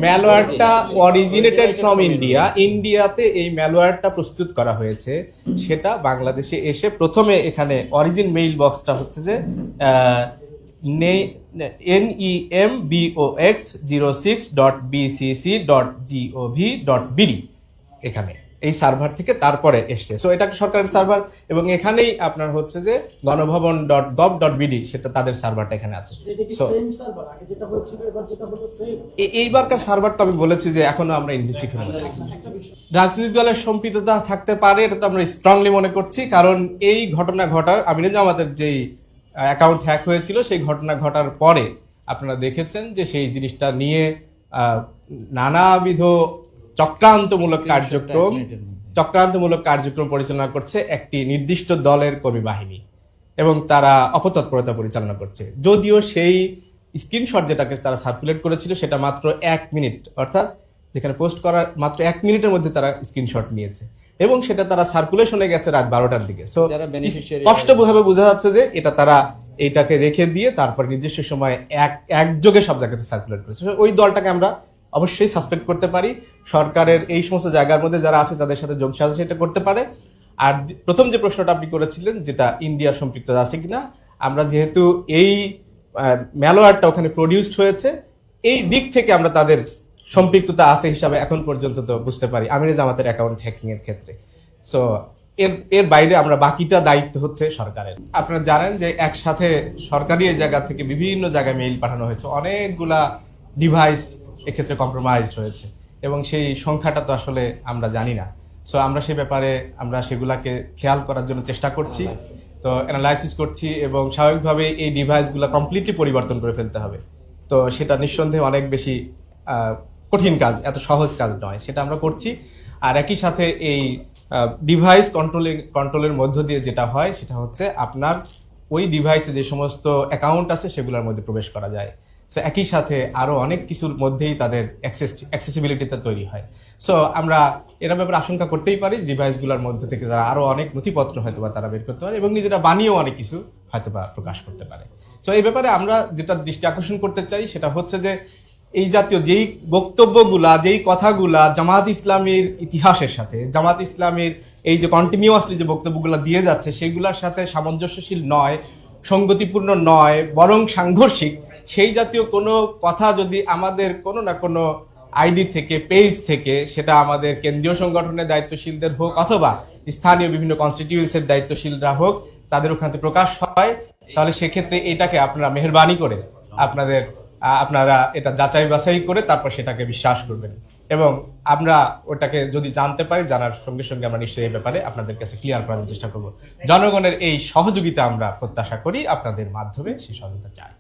ম্যালওয়্যারটা originated from ইন্ডিয়াতে এই ম্যালওয়্যারটা প্রস্তুত করা হয়েছে, সেটা বাংলাদেশে এসে প্রথমে এখানে অরিজিন মেইল বক্সটা হচ্ছে যে NEMBOX06.BCC.gov.bd এখানে এই সার্ভার থেকে তারপরে এসছে। সো এটা একটা সরকারি সার্ভার এবং এখানেই আপনার হচ্ছে যে গণভবন.gov.bd সেটা তাদের সার্ভারটা এখানে আছে। এইবারকার সার্ভার তো আমি বলেছি যে এখনো আমরা ইনভেস্টিগেশন রাজনৈতিক দলের সম্পৃক্ততা থাকতে পারে, এটা তো আমরা স্ট্রংলি মনে করছি। কারণ এই ঘটনা ঘটার আমিনুল জামাতের যেই অ্যাকাউন্ট হ্যাক হয়েছিল সেই ঘটনা ঘটার পরে আপনারা দেখেছেন যে সেই জিনিসটা নিয়ে নানাবিধ চক্রান্তমূলক কার্যক্রম পরিচালনা করছে একটি নির্দিষ্ট দলের কর্মী বাহিনী এবং তারা অপতৎপরতা পরিচালনা করছে। যদিও সেই স্ক্রিনশট যেটাকে তারা সার্কুলেট করেছিল সেটা মাত্র 1 মিনিট, অর্থাৎ যেখানে পোস্ট করার মাত্র 1 মিনিটের মধ্যে তারা স্ক্রিনশট নিয়েছে এবং সেটা তারা সার্কুলেশনে গেছে রাত 12টার দিকে। সো স্পষ্টভাবে বোঝা যাচ্ছে যে এটা তারা এইটাকে রেখে দিয়ে তারপর নির্দিষ্ট সময় একযোগে সব জায়গাতে সার্কুলেট করেছে। ওই দলটাকে আমরা অবশ্যই সাসপেক্ট করতে পারি। সরকারের এই সমস্ত জায়গার মধ্যে যারা আছে তাদের সাথে যোগসাজশ এটা করতে পারে। আর প্রথম যে প্রশ্নটা আপনি করেছিলেন যেটা ইন্ডিয়ার সম্পৃক্ততা আছে কিনা, আমরা যেহেতু এই ম্যালওয়্যারটা ওখানে প্রডিউসড হয়েছে এই দিক থেকে আমরা তাদের সম্পৃক্ততা আছে হিসাবে এখন পর্যন্ত তো বুঝতে পারি আমিনুল জামাতের অ্যাকাউন্ট হ্যাকিং এর ক্ষেত্রে। সো এর বাইরে আমরা বাকিটা দায়িত্ব হচ্ছে সরকারের। আপনারা জানেন যে একসাথে সরকারি এই জায়গা থেকে বিভিন্ন জায়গায় মেইল পাঠানো হয়েছে, অনেকগুলা ডিভাইস এক্ষেত্রে কম্প্রোমাইজড হয়েছে এবং সেই সংখ্যাটা তো আসলে আমরা জানি না। সো আমরা সে ব্যাপারে আমরা সেগুলাকে খেয়াল করার জন্য চেষ্টা করছি, তো অ্যানালাইসিস করছি এবং স্বাভাবিকভাবে এই ডিভাইসগুলো কমপ্লিটলি পরিবর্তন করে ফেলতে হবে। তো সেটা নিঃসন্দেহে অনেক বেশি কঠিন কাজ, এত সহজ কাজ নয়, সেটা আমরা করছি। আর একই সাথে এই ডিভাইস কন্ট্রোলের মধ্য দিয়ে যেটা হয় সেটা হচ্ছে আপনার ওই ডিভাইসে যে সমস্ত অ্যাকাউন্ট আছে সেগুলোর মধ্যে প্রবেশ করা যায়। সো একই সাথে আরও অনেক কিছুর মধ্যেই তাদের অ্যাক্সেসিবিলিটিটা তৈরি হয়। সো আমরা এর ব্যাপারে আশঙ্কা করতেই পারি ডিভাইসগুলোর মধ্যে থেকে তারা আরও অনেক নথিপত্র হয়তো বা তারা বের করতে পারে এবং নিজেরা বানিয়েও অনেক কিছু হয়তো বা প্রকাশ করতে পারে। সো এই ব্যাপারে আমরা যেটা দৃষ্টি আকর্ষণ করতে চাই সেটা হচ্ছে যে এই জাতীয় যেই বক্তব্যগুলা, যেই কথাগুলা জামাত ইসলামীর ইতিহাসের সাথে, জামাত ইসলামীর এই যে কন্টিনিউয়াসলি যে বক্তব্যগুলো দিয়ে যাচ্ছে সেগুলোর সাথে সামঞ্জস্যশীল নয়, সঙ্গতিপূর্ণ নয়, বরং সাংঘর্ষিক, সেই জাতীয় কোনো কথা যদি আমাদের কোনো না কোনো আইডি থেকে, পেজ থেকে, সেটা আমাদের কেন্দ্রীয় সংগঠনের দায়িত্বশীলদের হোক অথবা স্থানীয় বিভিন্ন কনস্টিটিউয়েন্সির দায়িত্বশীলরা হোক, তাদের ওখানে প্রকাশ হয়, তাহলে সেক্ষেত্রে এটাকে আপনারা মেহেরবানি করে আপনারা এটা যাচাই বাছাই করে তারপর সেটাকে বিশ্বাস করবেন এবং আমরা ওটাকে যদি জানতে পারি, জানার সঙ্গে সঙ্গে আমরা নিশ্চয়ই এই ব্যাপারে আপনাদের কাছে ক্লিয়ার করার চেষ্টা করব। জনগণের এই সহযোগিতা আমরা প্রত্যাশা করি, আপনাদের মাধ্যমে সেই সহযোগিতা চাই।